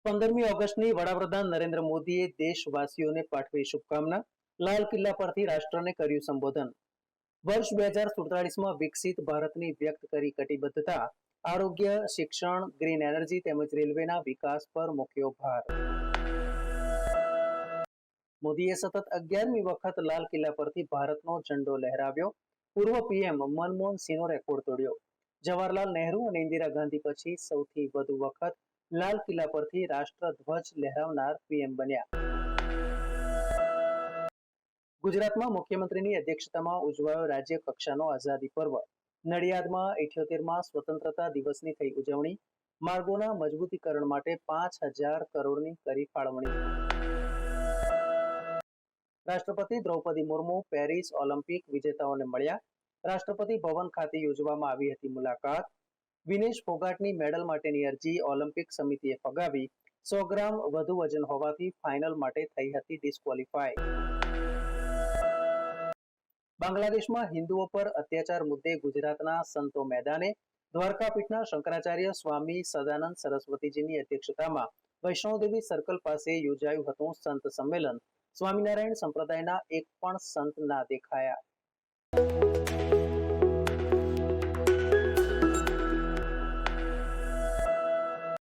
15મી ઓગસ્ટની વડાપ્રધાન નરેન્દ્ર મોદીએ દેશવાસીઓને પાઠવી શુભકામના. લાલ કિલ્લા પરથી રાષ્ટ્રને કર્યું સંબોધન. વર્ષ 2047માં વિકસિત ભારતની વ્યક્ત કરી કટિબદ્ધતા. આરોગ્ય, શિક્ષણ, ગ્રીન એનર્જી તેમજ રેલવેના વિકાસ પર મૂક્યો ભાર. મોદીએ સતત 11મી વખત લાલ કિલ્લા પરથી ભારતનો ઝંડો લહેરાવ્યો. પૂર્વ પીએમ મનમોહન સિંહનો રેકોર્ડ તોડ્યો. જવાહરલાલ નહેરુ અને ઇન્દિરા ગાંધી પછી સૌથી વધુ વખત લાલ કિલ્લા પરથી રાષ્ટ્રધ્વજ લહેરાવનાર પીએમ બન્યા. ગુજરાતમાં મુખ્યમંત્રીની અધ્યક્ષતામાં ઉજવાયો રાજ્ય કક્ષાનો આઝાદી પર્વ. નડિયાદમાં 78મા સ્વતંત્રતા દિવસની થઈ ઉજવણી. માર્ગોના મજબૂતીકરણ માટે 5,000 કરોડની કરી ફાળવણી. રાષ્ટ્રપતિ દ્રૌપદી મુર્મુ પેરિસ ઓલિમ્પિક વિજેતાઓને મળ્યા. રાષ્ટ્રપતિ ભવન ખાતે યોજવામાં આવી હતી મુલાકાત. વિનેશ ફોગાટની મેડલ માટેની અરજી ઓલિમ્પિક સમિતિએ ફગાવી. 100 ગ્રામ વધુ વજન હોવાથી ફાઇનલ માટે થઈ હતી ડિસ્ક્વોલિફાય. બાંગ્લાદેશમાં હિન્દુઓ પર અત્યાચાર મુદ્દે ગુજરાતના સંતો મેદાને. દ્વારકા પીઠના શંકરાચાર્ય સ્વામી સદાનંદ સરસ્વતીજીની અધ્યક્ષતામાં વૈષ્ણોદેવી સર્કલ પાસે યોજાયું હતું સંત સંમેલન. સ્વામિનારાયણ સંપ્રદાયના એક પણ સંત ના દેખાયા.